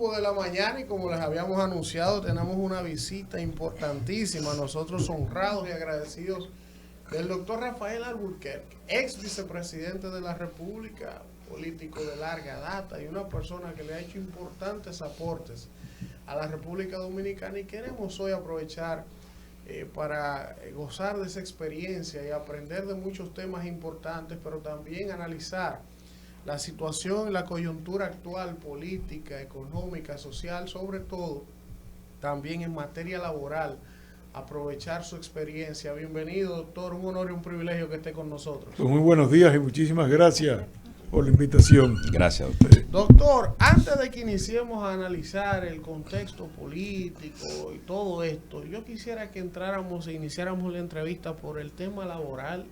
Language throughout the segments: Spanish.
bombo de la mañana y como les habíamos anunciado, tenemos una visita importantísima. Nosotros honrados y agradecidos del doctor Rafael Alburquerque, ex vicepresidente de la República, político de larga data y una persona que le ha hecho importantes aportes a la República Dominicana, y queremos hoy aprovechar para gozar de esa experiencia y aprender de muchos temas importantes, pero también analizar la situación, la coyuntura actual, política, económica, social, sobre todo también en materia laboral, aprovechar su experiencia. Bienvenido, doctor, un honor y un privilegio que esté con nosotros. Pues muy buenos días y muchísimas gracias por la invitación. Gracias, doctor. Doctor, antes de que iniciemos a analizar el contexto político y todo esto, yo quisiera que entráramos e iniciáramos la entrevista por el tema laboral.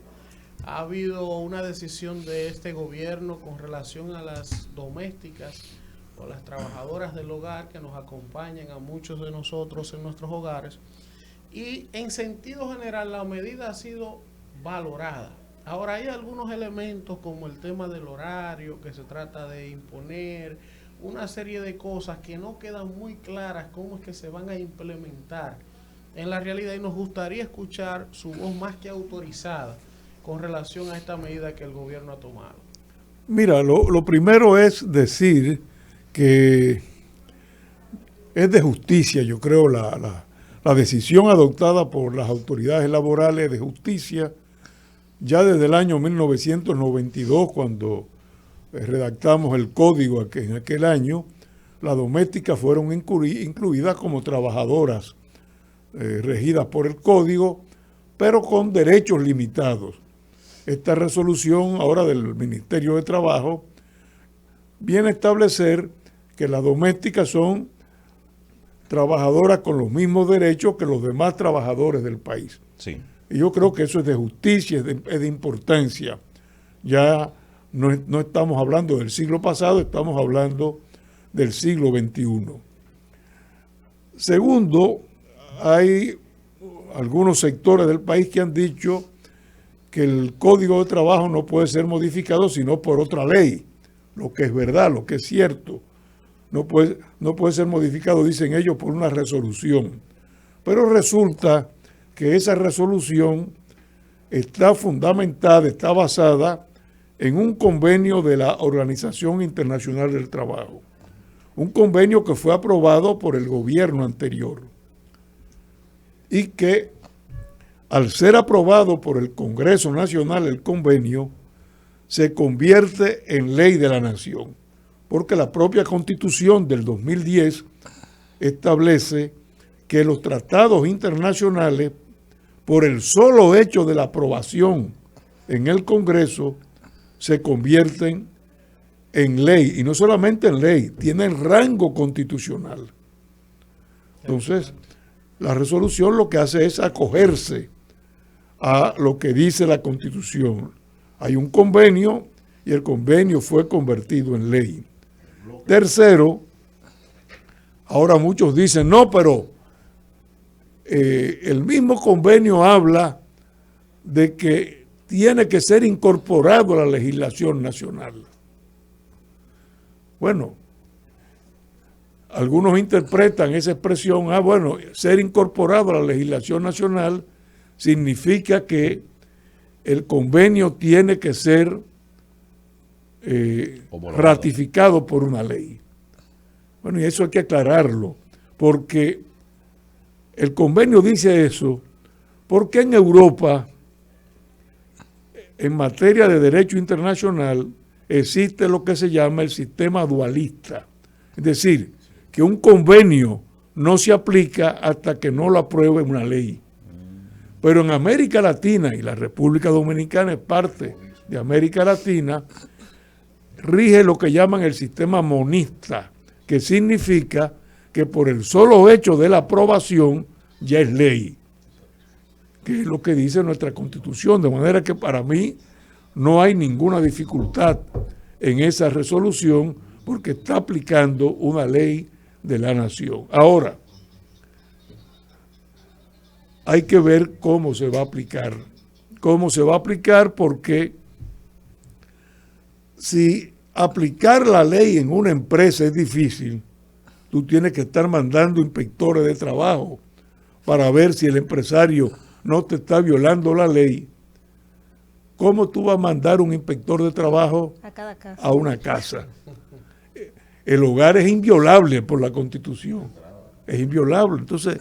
Ha habido una decisión de este gobierno con relación a las domésticas o las trabajadoras del hogar que nos acompañan a muchos de nosotros en nuestros hogares, y en sentido general la medida ha sido valorada. Ahora hay algunos elementos como el tema del horario que se trata de imponer, una serie de cosas que no quedan muy claras cómo es que se van a implementar en la realidad, y nos gustaría escuchar su voz más que autorizada con relación a esta medida que el gobierno ha tomado. Mira, lo primero es decir que es de justicia, yo creo, la decisión adoptada por las autoridades laborales de justicia ya desde el año 1992, cuando redactamos el código en aquel año. Las domésticas fueron incluidas como trabajadoras regidas por el código, pero con derechos limitados. Esta resolución ahora del Ministerio de Trabajo viene a establecer que las domésticas son trabajadoras con los mismos derechos que los demás trabajadores del país. Sí. Y yo creo que eso es de justicia, es de importancia. Ya no estamos hablando del siglo pasado, estamos hablando del siglo XXI. Segundo, hay algunos sectores del país que han dicho que el Código de Trabajo no puede ser modificado sino por otra ley, lo que es verdad, lo que es cierto. No puede ser modificado, dicen ellos, por una resolución. Pero resulta que esa resolución está fundamentada, está basada en un convenio de la Organización Internacional del Trabajo. Un convenio que fue aprobado por el gobierno anterior y que, al ser aprobado por el Congreso Nacional, el convenio se convierte en ley de la nación, porque la propia Constitución del 2010 establece que los tratados internacionales, por el solo hecho de la aprobación en el Congreso, se convierten en ley, y no solamente en ley, tienen rango constitucional. Entonces, la resolución lo que hace es acogerse a lo que dice la Constitución. Hay un convenio y el convenio fue convertido en ley. Tercero, ahora muchos dicen, no, pero el mismo convenio habla de que tiene que ser incorporado a la legislación nacional. Bueno, algunos interpretan esa expresión, ser incorporado a la legislación nacional significa que el convenio tiene que ser ratificado por una ley. Bueno, y eso hay que aclararlo, porque el convenio dice eso, porque en Europa, en materia de derecho internacional, existe lo que se llama el sistema dualista. Es decir, que un convenio no se aplica hasta que no lo apruebe una ley. Pero en América Latina, y la República Dominicana es parte de América Latina, rige lo que llaman el sistema monista, que significa que por el solo hecho de la aprobación ya es ley, que es lo que dice nuestra Constitución, de manera que para mí no hay ninguna dificultad en esa resolución porque está aplicando una ley de la nación. Ahora, hay que ver cómo se va a aplicar. Cómo se va a aplicar, porque si aplicar la ley en una empresa es difícil, tú tienes que estar mandando inspectores de trabajo para ver si el empresario no te está violando la ley. ¿Cómo tú vas a mandar un inspector de trabajo a cada casa, a una casa? El hogar es inviolable por la Constitución. Es inviolable. Entonces,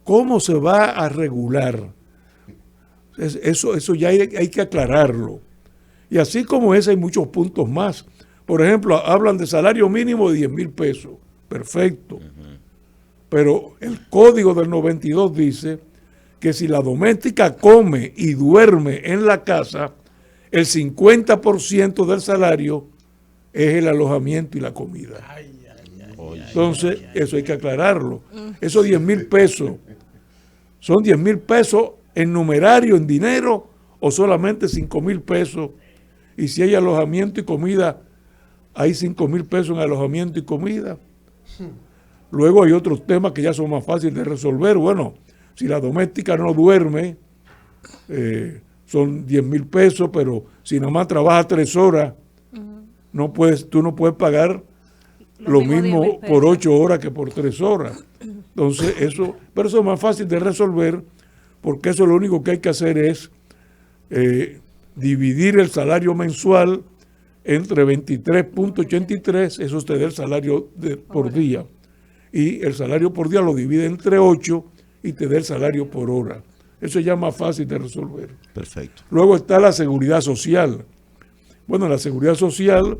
¿cómo se va a regular? Eso ya hay que aclararlo. Y así como ese hay muchos puntos más. Por ejemplo, hablan de salario mínimo de 10,000 pesos. Perfecto. Pero el código del 92 dice que si la doméstica come y duerme en la casa, el 50% del salario es el alojamiento y la comida. Entonces, eso hay que aclararlo. Esos 10,000 pesos, ¿son 10,000 pesos en numerario, en dinero, o solamente 5,000 pesos? Y si hay alojamiento y comida, hay 5,000 pesos en alojamiento y comida. Luego hay otros temas que ya son más fáciles de resolver. Bueno, si la doméstica no duerme, son 10,000 pesos, pero si nomás trabaja 3 horas, tú no puedes pagar lo mismo por 8 horas que por 3 horas. Entonces, pero eso es más fácil de resolver, porque eso lo único que hay que hacer es dividir el salario mensual entre 23.83, eso te da el salario por día. Y el salario por día lo divide entre 8 y te da el salario por hora. Eso ya es más fácil de resolver. Perfecto. Luego está la seguridad social. Bueno, la seguridad social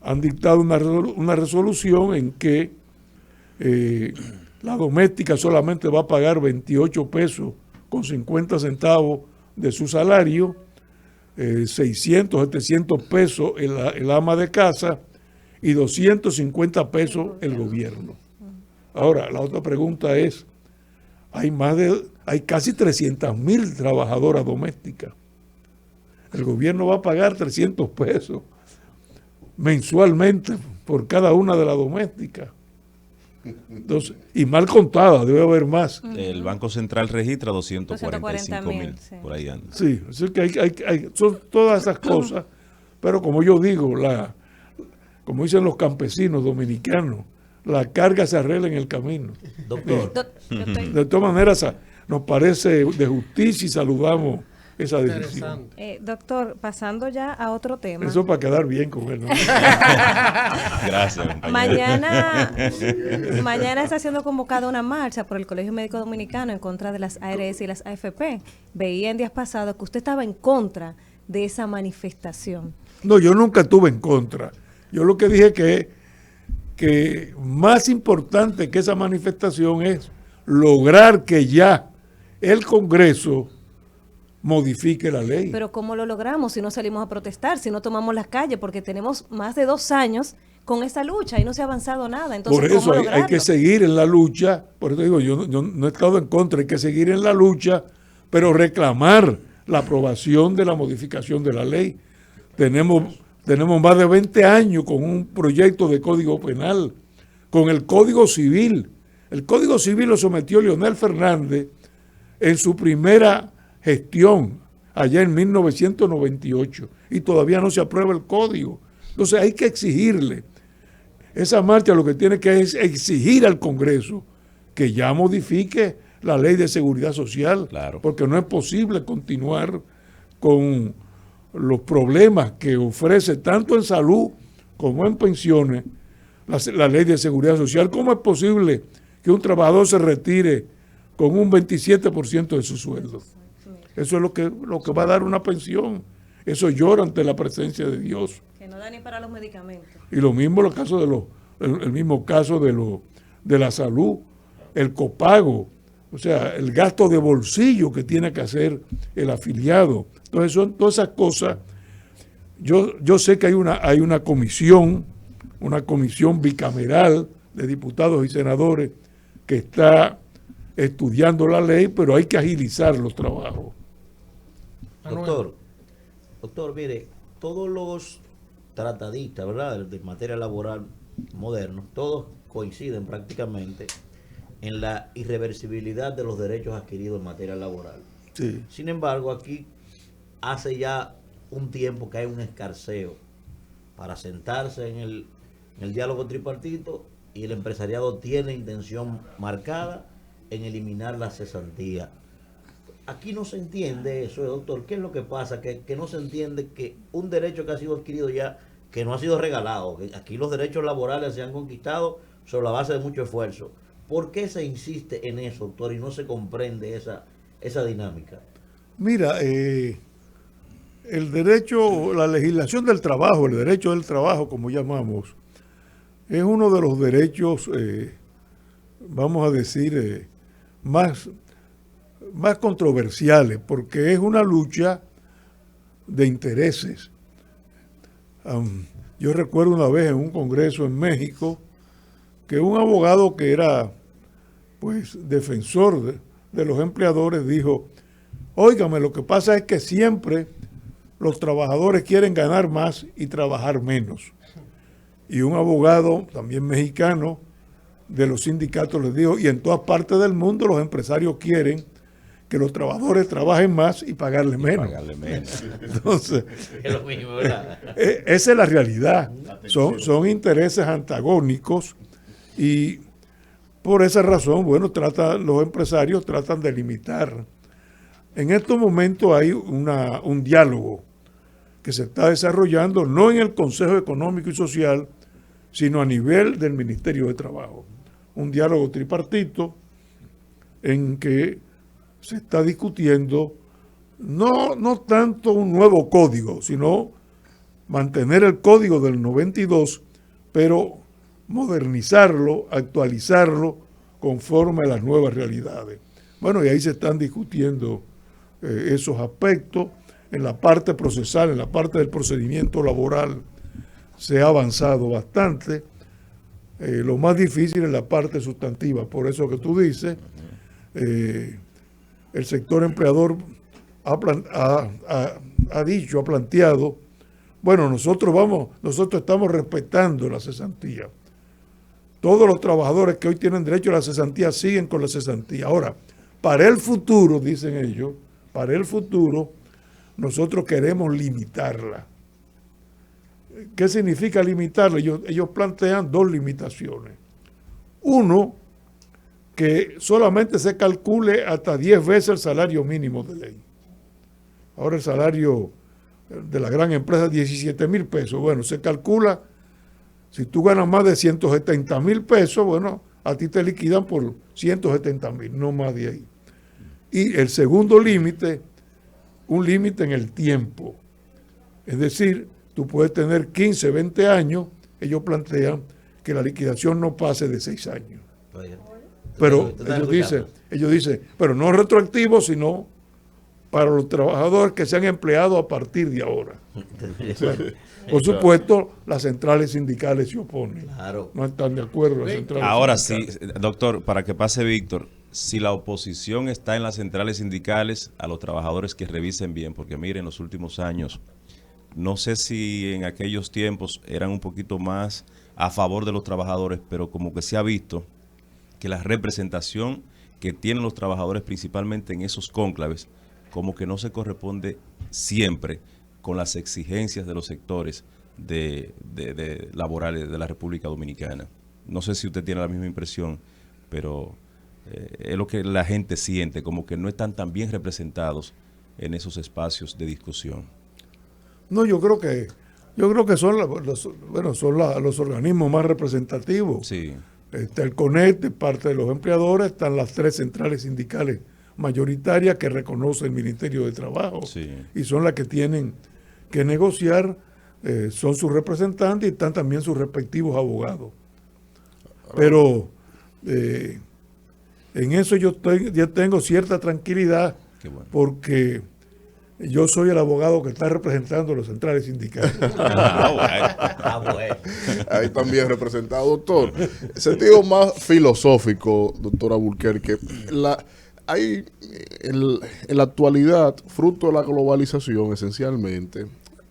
han dictado una resolución en que la doméstica solamente va a pagar 28 pesos con 50 centavos de su salario, 600, 700 pesos el ama de casa y 250 pesos el gobierno. Ahora, la otra pregunta es, hay casi 300,000 trabajadoras domésticas. El gobierno va a pagar 300 pesos mensualmente por cada una de las domésticas. Entonces, y mal contada, debe haber más. El Banco Central registra 245,000, sí. por ahí anda. Sí, así que son todas esas cosas, pero como yo digo, como dicen los campesinos dominicanos, la carga se arregla en el camino. Doctor, De todas maneras, nos parece de justicia y saludamos esa decisión. Doctor, pasando ya a otro tema. Eso para quedar bien con él, ¿no? Gracias, compañero. Mañana está siendo convocada una marcha por el Colegio Médico Dominicano en contra de las ARS y las AFP. Veía en días pasados que usted estaba en contra de esa manifestación. No, yo nunca estuve en contra. Yo lo que dije que más importante que esa manifestación es lograr que ya el Congreso modifique la ley. Pero ¿cómo lo logramos si no salimos a protestar, si no tomamos las calles? Porque tenemos más de 2 años con esa lucha y no se ha avanzado nada. Entonces, por eso ¿cómo hay lograrlo? que seguir en la lucha. Por eso digo, yo no he estado en contra, hay que seguir en la lucha, pero reclamar la aprobación de la modificación de la ley. Tenemos más de 20 años con un proyecto de código penal, con el Código Civil. El Código Civil lo sometió Leonel Fernández en su primera gestión, allá en 1998, y todavía no se aprueba el código. Entonces hay que exigirle. Esa marcha lo que tiene que es exigir al Congreso que ya modifique la ley de seguridad social, claro, porque no es posible continuar con los problemas que ofrece tanto en salud como en pensiones la ley de seguridad social. ¿Cómo es posible que un trabajador se retire con un 27% de su sueldo? Eso es lo que va a dar una pensión. Eso llora ante la presencia de Dios. Que no da ni para los medicamentos. Y lo mismo el mismo caso de la salud, el copago, o sea, el gasto de bolsillo que tiene que hacer el afiliado. Entonces son todas esas cosas. Yo sé que hay una comisión bicameral de diputados y senadores que está estudiando la ley, pero hay que agilizar los trabajos. Doctor, mire, todos los tratadistas, ¿verdad?, de materia laboral modernos, todos coinciden prácticamente en la irreversibilidad de los derechos adquiridos en materia laboral. Sí. Sin embargo, aquí hace ya un tiempo que hay un escarceo para sentarse en el diálogo tripartito y el empresariado tiene intención marcada en eliminar la cesantía. Aquí no se entiende eso, doctor. ¿Qué es lo que pasa? Que no se entiende que un derecho que ha sido adquirido ya, que no ha sido regalado, que aquí los derechos laborales se han conquistado sobre la base de mucho esfuerzo. ¿Por qué se insiste en eso, doctor, y no se comprende esa dinámica? Mira, el derecho, la legislación del trabajo, el derecho del trabajo, como llamamos, es uno de los derechos, vamos a decir, más controversiales, porque es una lucha de intereses. Yo recuerdo una vez en un congreso en México que un abogado que era pues defensor de los empleadores dijo: óigame, lo que pasa es que siempre los trabajadores quieren ganar más y trabajar menos. Y un abogado, también mexicano, de los sindicatos les dijo: y en todas partes del mundo los empresarios quieren que los trabajadores trabajen más y pagarle menos. Entonces, Es lo mismo, ¿verdad? esa es la realidad. Son intereses antagónicos y por esa razón, bueno, los empresarios tratan de limitar. En estos momentos hay un diálogo que se está desarrollando no en el Consejo Económico y Social, sino a nivel del Ministerio de Trabajo. Un diálogo tripartito en que se está discutiendo no tanto un nuevo código, sino mantener el código del 92, pero modernizarlo, actualizarlo conforme a las nuevas realidades. Bueno, y ahí se están discutiendo esos aspectos. En la parte procesal, en la parte del procedimiento laboral, se ha avanzado bastante. Lo más difícil es la parte sustantiva. Por eso que tú dices, el sector empleador ha planteado, bueno, nosotros estamos respetando la cesantía. Todos los trabajadores que hoy tienen derecho a la cesantía siguen con la cesantía. Ahora, para el futuro, dicen ellos, para el futuro, nosotros queremos limitarla. ¿Qué significa limitarla? Ellos plantean dos limitaciones. Uno, que solamente se calcule hasta 10 veces el salario mínimo de ley. Ahora el salario de la gran empresa es 17,000 pesos. Bueno, se calcula, si tú ganas más de 170,000 pesos, bueno, a ti te liquidan por 170,000, no más de ahí. Y el segundo límite, un límite en el tiempo. Es decir, tú puedes tener 15, 20 años, ellos plantean que la liquidación no pase de 6 años. Pero ellos dicen, pero no retroactivo, sino para los trabajadores que se han empleado a partir de ahora. Por supuesto, las centrales sindicales se oponen. Claro. No están de acuerdo las centrales Ahora sindicales. sí, doctor, para que pase Víctor, si la oposición está en las centrales sindicales, a los trabajadores que revisen bien, porque miren, en los últimos años, no sé si en aquellos tiempos eran un poquito más a favor de los trabajadores, pero como que se ha visto que la representación que tienen los trabajadores principalmente en esos cónclaves, como que no se corresponde siempre con las exigencias de los sectores de laborales de la República Dominicana. No sé si usted tiene la misma impresión, pero es lo que la gente siente, como que no están tan bien representados en esos espacios de discusión. No, yo creo que son los organismos más representativos. Sí. Está el CONET de parte de los empleadores, están las 3 centrales sindicales mayoritarias que reconoce el Ministerio de Trabajo, Sí. y son las que tienen que negociar, son sus representantes y están también sus respectivos abogados. Pero en eso yo tengo cierta tranquilidad. Qué bueno. Porque yo soy el abogado que está representando a los centrales sindicales. Bueno. Ahí también representado, doctor. En sentido más filosófico, doctor Alburquerque, hay en la actualidad, fruto de la globalización esencialmente,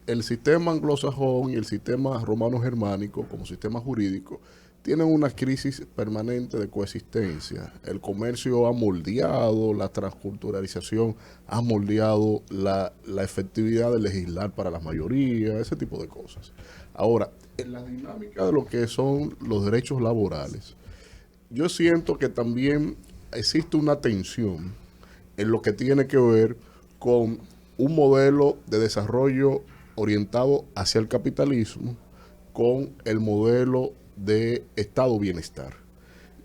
el sistema anglosajón y el sistema romano-germánico como sistema jurídico tienen una crisis permanente de coexistencia. El comercio ha moldeado, la transculturalización ha moldeado la efectividad de legislar para la mayoría, ese tipo de cosas. Ahora, en la dinámica de lo que son los derechos laborales, yo siento que también existe una tensión en lo que tiene que ver con un modelo de desarrollo orientado hacia el capitalismo con el modelo de estado bienestar.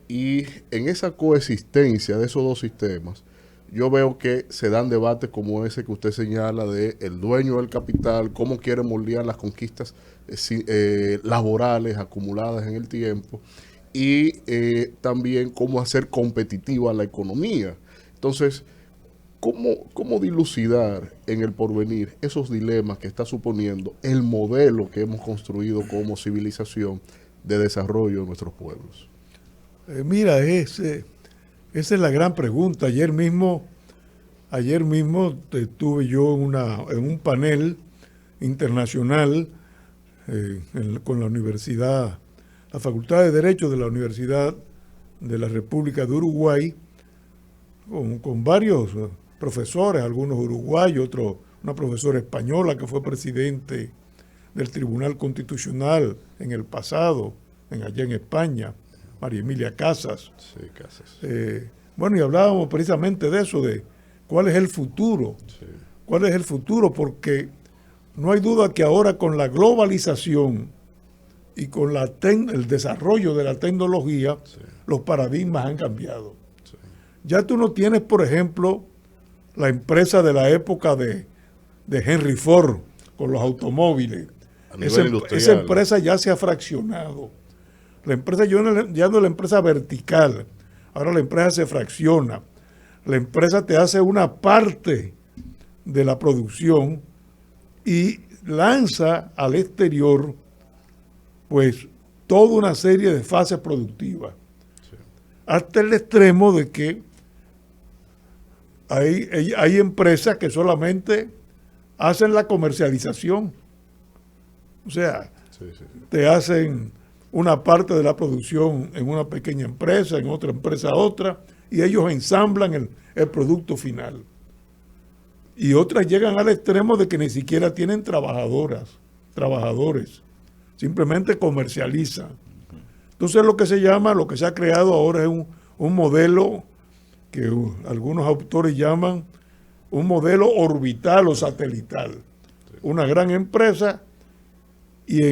Y en esa coexistencia de esos dos sistemas, yo veo que se dan debates como ese que usted señala de el dueño del capital, cómo quiere moldear las conquistas laborales acumuladas en el tiempo y también cómo hacer competitiva la economía. Entonces, ¿cómo dilucidar en el porvenir esos dilemas que está suponiendo el modelo que hemos construido como civilización de desarrollo de nuestros pueblos? Mira, esa es la gran pregunta. Ayer mismo estuve yo en un panel internacional con la universidad, la Facultad de Derecho de la Universidad de la República de Uruguay, con varios profesores, algunos uruguayos, una profesora española que fue presidente del Tribunal Constitucional en el pasado, allá en España, María Emilia Casas. Sí, Casas. Bueno, y hablábamos precisamente de eso, de cuál es el futuro. Sí. ¿Cuál es el futuro? Porque no hay duda que ahora con la globalización y con el desarrollo de la tecnología, sí, los paradigmas han cambiado. Sí. Ya tú no tienes, por ejemplo, la empresa de la época de Henry Ford con los automóviles. Esa empresa ya se ha fraccionado. La empresa ya no es la empresa vertical. Ahora la empresa se fracciona. La empresa te hace una parte de la producción y lanza al exterior pues toda una serie de fases productivas. Sí. Hasta el extremo de que hay empresas que solamente hacen la comercialización. O sea, sí. Te hacen una parte de la producción en una pequeña empresa, en otra empresa otra, y ellos ensamblan el producto final. Y otras llegan al extremo de que ni siquiera tienen trabajadores, simplemente comercializan. Entonces lo que se ha creado ahora es un modelo que algunos autores llaman un modelo orbital o satelital. Sí. Una gran empresa y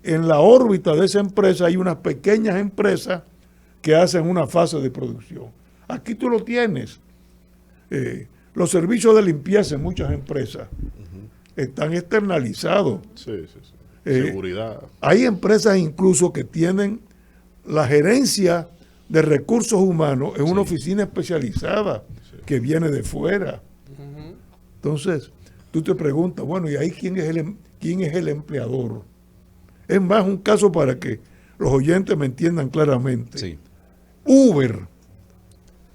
en la órbita de esa empresa hay unas pequeñas empresas que hacen una fase de producción. Aquí tú lo tienes. Los servicios de limpieza en muchas empresas están externalizados. Sí. Seguridad. Hay empresas incluso que tienen la gerencia de recursos humanos en una oficina especializada que viene de fuera. Entonces, tú te preguntas, bueno, ¿y ahí quién es el empleador? Es más, un caso para que los oyentes me entiendan claramente. Sí. Uber,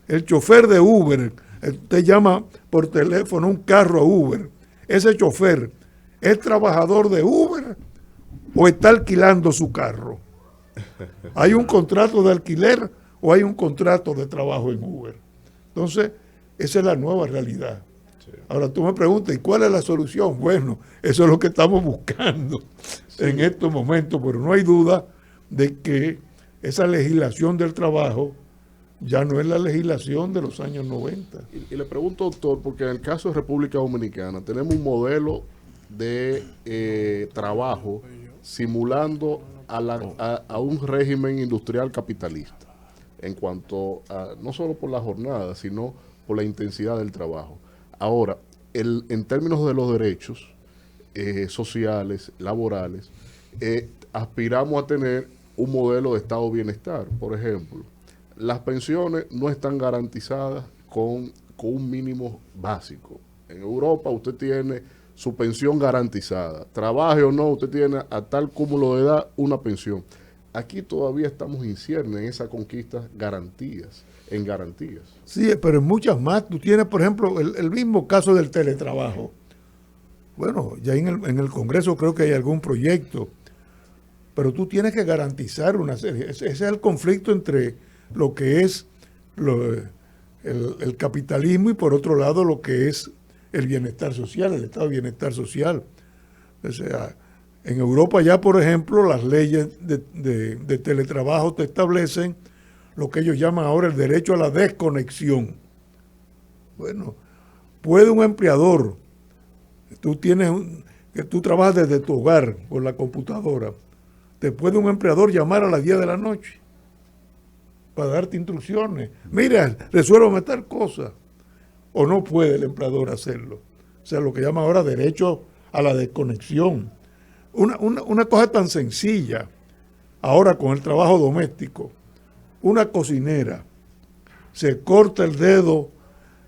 el chofer de Uber, usted llama por teléfono un carro a Uber. Ese chofer, ¿es trabajador de Uber o está alquilando su carro? ¿Hay un contrato de alquiler o hay un contrato de trabajo en Uber? Entonces, esa es la nueva realidad. Sí. Ahora tú me preguntas, ¿y cuál es la solución? Bueno, eso es lo que estamos buscando en estos momentos, pero no hay duda de que esa legislación del trabajo ya no es la legislación de los años 90. Y le pregunto, doctor, porque en el caso de República Dominicana tenemos un modelo de trabajo simulando a un régimen industrial capitalista en cuanto a, no solo por la jornada, sino por la intensidad del trabajo. Ahora, en términos de los derechos sociales, laborales, aspiramos a tener un modelo de estado de bienestar. Por ejemplo, las pensiones no están garantizadas con un mínimo básico. En Europa usted tiene su pensión garantizada. Trabaje o no, usted tiene a tal cúmulo de edad una pensión. Aquí todavía estamos en cierne en esa conquista garantías. Sí, pero en muchas más. Tú tienes, por ejemplo, el mismo caso del teletrabajo. Bueno, ya en el Congreso creo que hay algún proyecto. pero tú tienes que garantizar una serie. Ese es el conflicto entre lo que es el capitalismo y por otro lado lo que es el bienestar social, el estado de bienestar social. O sea, en Europa ya, por ejemplo, las leyes de teletrabajo te establecen lo que ellos llaman ahora el derecho a la desconexión. Bueno, puede un empleador, que tú trabajas desde tu hogar con la computadora, te puede un empleador llamar a las 10 de la noche para darte instrucciones. Mira, resuélveme tal cosa. O no puede el empleador hacerlo. O sea, lo que llama ahora derecho a la desconexión. Una cosa tan sencilla, ahora con el trabajo doméstico, una cocinera se corta el dedo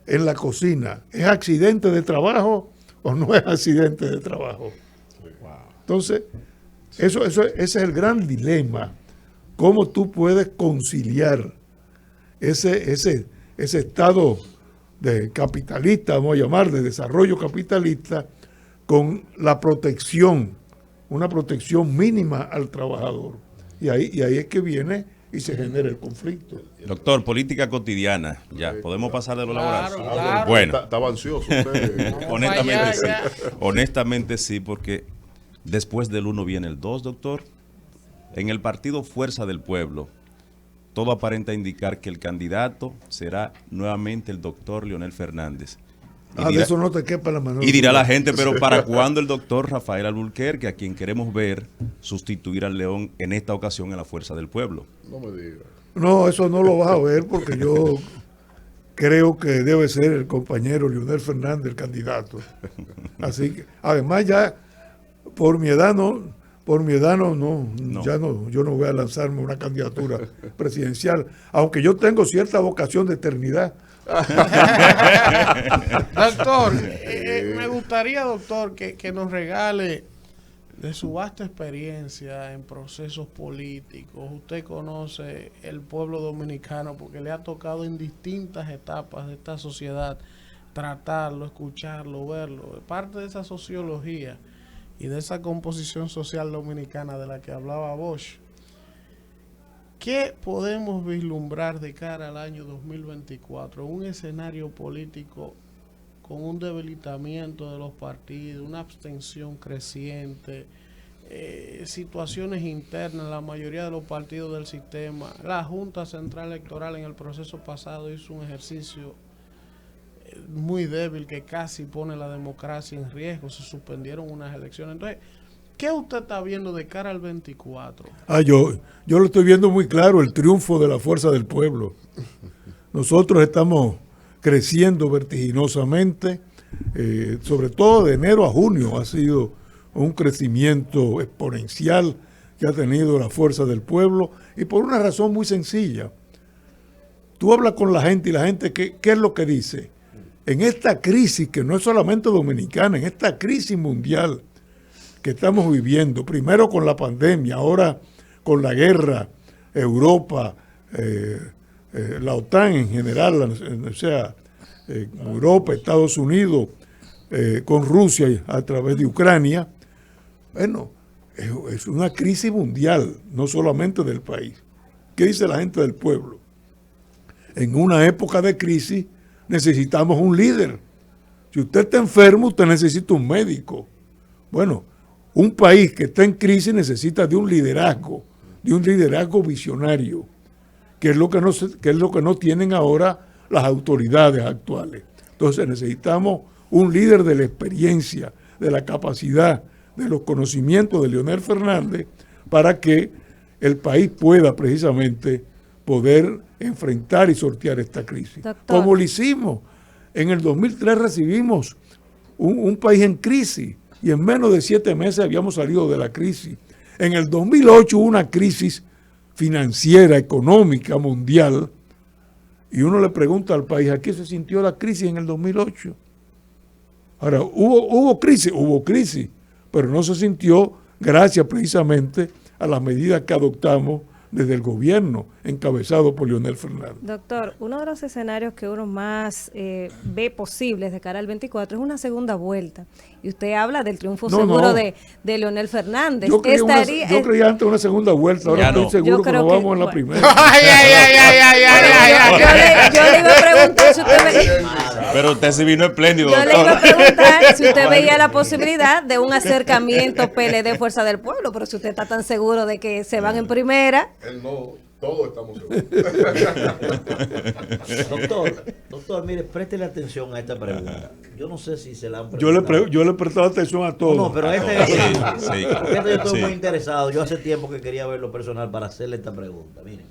en la cocina, ¿es accidente de trabajo o no es accidente de trabajo? Entonces, ese es el gran dilema. ¿Cómo tú puedes conciliar ese estado de capitalista, vamos a llamar, de desarrollo capitalista, con la protección, una protección mínima al trabajador? Y ahí es que viene y se genera el conflicto. Doctor, política cotidiana, ya, ¿podemos pasar de lo laboral? Claro. Bueno, Estaba ansioso usted. honestamente sí, ya. honestamente sí, porque después del 1 viene el 2, doctor. En el partido Fuerza del Pueblo, todo aparenta indicar que el candidato será nuevamente el doctor Leonel Fernández. De eso no te quepa la mano. Y dirá la gente, pero ¿para cuándo el doctor Rafael Alburquerque, a quien queremos ver sustituir al León en esta ocasión en la Fuerza del Pueblo? No me diga. No, eso no lo vas a ver porque yo creo que debe ser el compañero Leonel Fernández el candidato. Así que, además ya, por mi edad no, yo no voy a lanzarme una candidatura presidencial, aunque yo tengo cierta vocación de eternidad. Doctor, me gustaría, doctor, que nos regale de su vasta experiencia en procesos políticos. Usted conoce el pueblo dominicano porque le ha tocado en distintas etapas de esta sociedad tratarlo, escucharlo, verlo. Parte de esa sociología y de esa composición social dominicana de la que hablaba Bosch. ¿Qué podemos vislumbrar de cara al año 2024? Un escenario político con un debilitamiento de los partidos, una abstención creciente, situaciones internas en la mayoría de los partidos del sistema. La Junta Central Electoral en el proceso pasado hizo un ejercicio muy débil que casi pone la democracia en riesgo, se suspendieron unas elecciones. Entonces, ¿qué usted está viendo de cara al 24? Yo lo estoy viendo muy claro, el triunfo de la fuerza del pueblo. Nosotros estamos creciendo vertiginosamente, sobre todo de enero a junio ha sido un crecimiento exponencial que ha tenido la fuerza del pueblo y por una razón muy sencilla. Tú hablas con la gente y la gente, ¿qué es lo que dice? En esta crisis, que no es solamente dominicana, en esta crisis mundial que estamos viviendo, primero con la pandemia, ahora con la guerra, Europa, la OTAN en general, o sea, Europa, Estados Unidos, con Rusia a través de Ucrania. Bueno, es una crisis mundial, no solamente del país. ¿Qué dice la gente del pueblo? En una época de crisis necesitamos un líder. Si usted está enfermo, usted necesita un médico. Bueno, un país que está en crisis necesita de un liderazgo visionario, que es lo que no tienen ahora las autoridades actuales. Entonces necesitamos un líder de la experiencia, de la capacidad, de los conocimientos de Leonel Fernández para que el país pueda precisamente poder enfrentar y sortear esta crisis. Doctor. Como lo hicimos. En el 2003 recibimos un país en crisis y en menos de 7 meses habíamos salido de la crisis. En el 2008 hubo una crisis financiera, económica, mundial, y uno le pregunta al país, ¿a qué se sintió la crisis en el 2008? Ahora, hubo crisis, pero no se sintió gracias precisamente a las medidas que adoptamos desde el gobierno encabezado por Leonel Fernández. Doctor, uno de los escenarios que uno más ve posibles de cara al 24 es una segunda vuelta. Y usted habla del triunfo No, seguro no. de Leonel Fernández. Yo creía antes una segunda vuelta, ahora Ya estoy no. seguro Yo que creo nos que- vamos en la bueno. primera. Ay, ay, ay, ay, ay, ay, ay, ay. Yo le iba a preguntar si usted Pero usted se vino espléndido, yo le iba a doctor. preguntar si usted veía la posibilidad de un acercamiento PLD Fuerza del Pueblo, pero si usted está tan seguro de que se van en primera. Él no, todos estamos seguros. Doctor, mire, préstele atención a esta pregunta. Yo no sé si se la han Yo le he prestado atención a todo. No, pero este Sí, sí. porque yo estoy Sí. muy interesado. Yo hace tiempo que quería verlo personal para hacerle esta pregunta. Miren,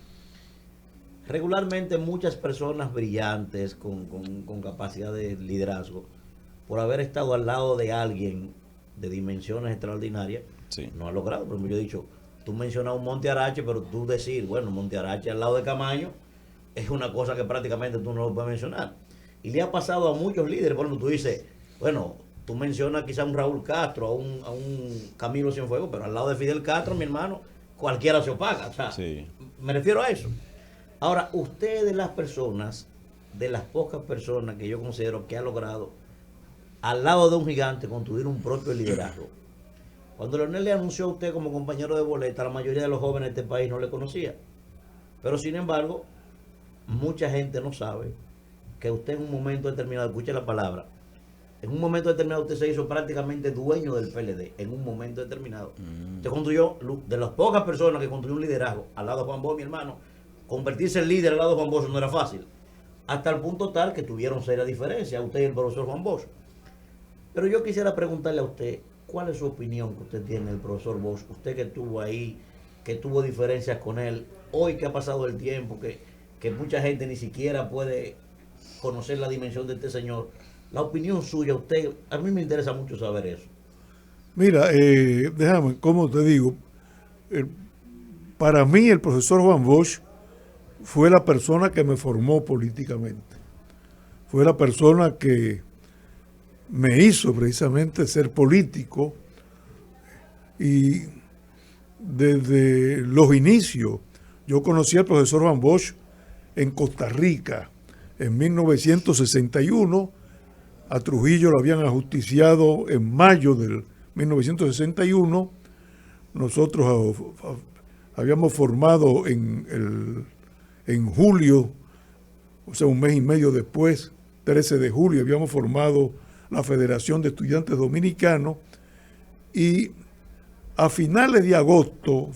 regularmente muchas personas brillantes con capacidad de liderazgo, por haber estado al lado de alguien de dimensiones extraordinarias, Sí. no ha logrado. Por ejemplo, yo he dicho, tú mencionas un Monte Arache, pero tú decir, bueno, Monte Arache al lado de Camaño es una cosa que prácticamente tú no lo puedes mencionar. Y le ha pasado a muchos líderes. Por ejemplo, tú dices, bueno, tú mencionas quizá a un Raúl Castro, a un Camilo Cienfuegos, pero al lado de Fidel Castro, mi hermano, cualquiera se opaca. O sea, Sí. me refiero a eso. Ahora, usted de las personas, de las pocas personas que yo considero que ha logrado, al lado de un gigante, construir un propio liderazgo. Cuando Leonel le anunció a usted como compañero de boleta, la mayoría de los jóvenes de este país no le conocía. Pero sin embargo, mucha gente no sabe que usted en un momento determinado, escuche la palabra, en un momento determinado usted se hizo prácticamente dueño del PLD, en un momento determinado. Usted construyó, de las pocas personas que construyó un liderazgo, al lado de Juan Bosch, mi hermano, convertirse en líder al lado de Juan Bosch no era fácil. Hasta el punto tal que tuvieron seria diferencia, usted y el profesor Juan Bosch. Pero yo quisiera preguntarle a usted, ¿cuál es su opinión que usted tiene del profesor Bosch? Usted que estuvo ahí, que tuvo diferencias con él, hoy que ha pasado el tiempo, que mucha gente ni siquiera puede conocer la dimensión de este señor. La opinión suya, usted, a mí me interesa mucho saber eso. Mira, déjame, como te digo, para mí el profesor Juan Bosch fue la persona que me formó políticamente. Fue la persona que me hizo precisamente ser político, y desde los inicios yo conocí al profesor Juan Bosch en Costa Rica en 1961. A Trujillo lo habían ajusticiado en mayo del 1961. Nosotros habíamos formado en julio, o sea, un mes y medio después, 13 de julio, habíamos formado la Federación de Estudiantes Dominicanos, y a finales de agosto,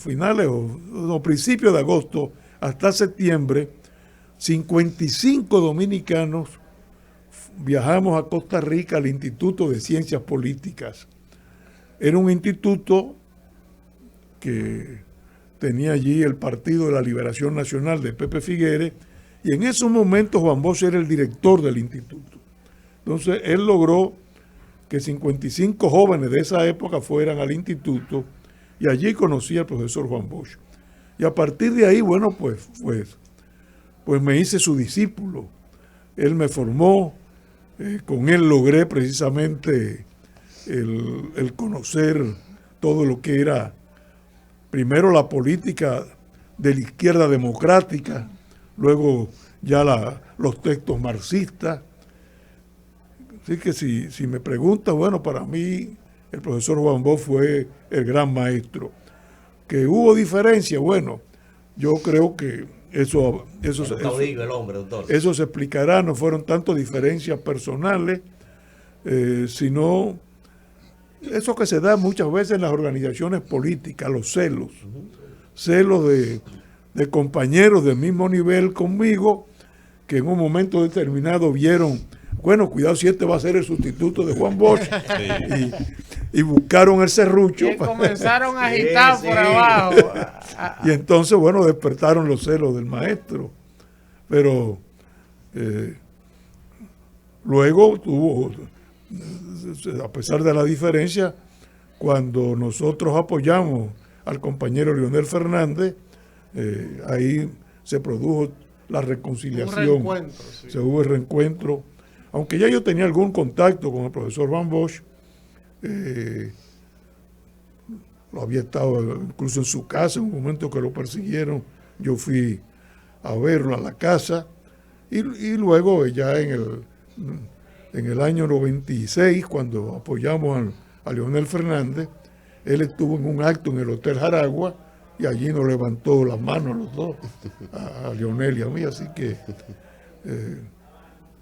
principios de agosto, hasta septiembre, 55 dominicanos viajamos a Costa Rica al Instituto de Ciencias Políticas. Era un instituto que tenía allí el Partido de la Liberación Nacional de Pepe Figueres, y en esos momentos Juan Bosch era el director del instituto. Entonces él logró que 55 jóvenes de esa época fueran al instituto, y allí conocí al profesor Juan Bosch. Y a partir de ahí, bueno, pues me hice su discípulo. Él me formó, con él logré precisamente el conocer todo lo que era, primero la política de la izquierda democrática, luego ya los textos marxistas. Así que si me preguntas, bueno, para mí el profesor Juan Bosch fue el gran maestro. Que hubo diferencia, bueno, yo creo que eso Caudillo, el hombre, doctor. eso se explicará. No fueron tanto diferencias personales, sino eso que se da muchas veces en las organizaciones políticas, los celos. Celos de compañeros del mismo nivel conmigo, que en un momento determinado vieron, bueno, cuidado si este va a ser el sustituto de Juan Bosch, y buscaron el serrucho. Y comenzaron a agitar Sí, por sí. abajo. Y entonces, bueno, despertaron los celos del maestro. Pero luego tuvo, a pesar de la diferencia, cuando nosotros apoyamos al compañero Leonel Fernández, ahí se produjo la reconciliación. Un reencuentro, sí. Se hubo el reencuentro. Aunque ya yo tenía algún contacto con el profesor Juan Bosch, lo había estado incluso en su casa, en un momento que lo persiguieron, yo fui a verlo a la casa, y luego ya en el año 96, cuando apoyamos a Leonel Fernández, él estuvo en un acto en el Hotel Jaragua y allí nos levantó las manos los dos, a Leonel y a mí, así que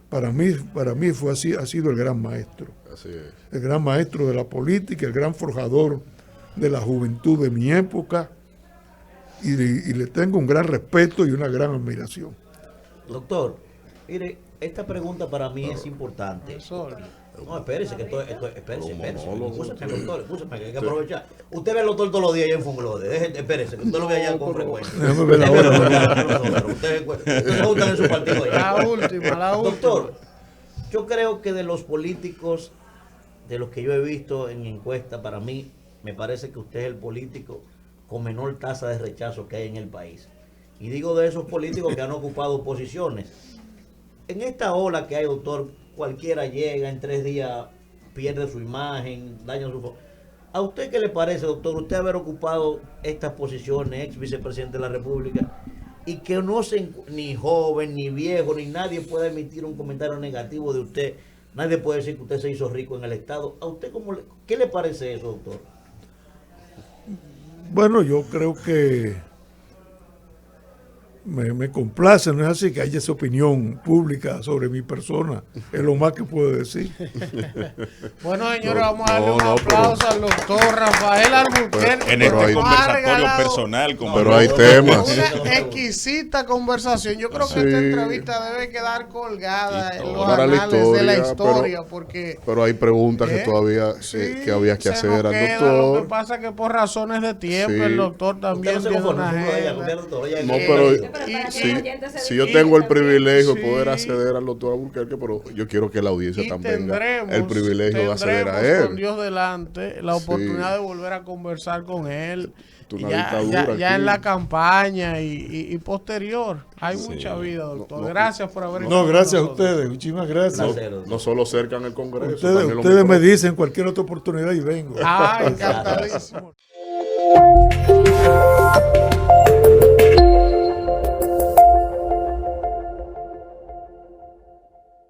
para mí fue así, ha sido el gran maestro. Así es. El gran maestro de la política, el gran forjador de la juventud de mi época, y le tengo un gran respeto y una gran admiración. Doctor, mire, esta pregunta para mí es importante. No, espérese, que espérese. Escúchame, que hay que aprovechar. Usted ve al doctor todos los días allá en Funglode. Espérese, que usted lo ve allá con frecuencia. Déjame ver la hora. Usted se gusta en su partido allá. La última. Doctor, yo creo que de los políticos, de los que yo he visto en encuesta, para mí, me parece que usted es el político con menor tasa de rechazo que hay en el país. Y digo de esos políticos que han ocupado posiciones. En esta ola que hay, doctor, cualquiera llega en 3 días, pierde su imagen, daña su... ¿A usted qué le parece, doctor, usted haber ocupado estas posiciones, ex vicepresidente de la República, y que no se, ni joven, ni viejo, ni nadie pueda emitir un comentario negativo de usted? Nadie puede decir que usted se hizo rico en el Estado. ¿A usted qué le parece eso, doctor? Bueno, yo creo que me complace, no es así que haya esa opinión pública sobre mi persona, es lo más que puedo decir. Bueno, señores, vamos a darle un aplauso al doctor Rafael Albuquerque. En este nos ha conversatorio regalado personal, como Pero hay temas. una exquisita conversación. Yo creo que esta entrevista debe quedar colgada en los Para la anales de la historia, historia, porque Pero hay preguntas que todavía que había que hacer al doctor. Lo que pasa es que por razones de tiempo Sí. el doctor también Usted no se tiene conforma, una usted agenda. No, pero Sí. si yo tengo el privilegio de Sí. poder acceder al doctor Albuquerque, pero yo quiero que la audiencia Y también tenga tendremos, el privilegio de acceder a tendremos, con él. Dios delante, la Sí. oportunidad de volver a conversar con él. Una Y ya dictadura ya aquí. en la campaña y posterior. Hay mucha vida, doctor. No, Gracias por haber No, gracias a ustedes, muchísimas gracias. No solo cercan el Congreso. Ustedes, también los ustedes me micrófonos. dicen cualquier otra oportunidad y vengo. Ah, encantadísimo.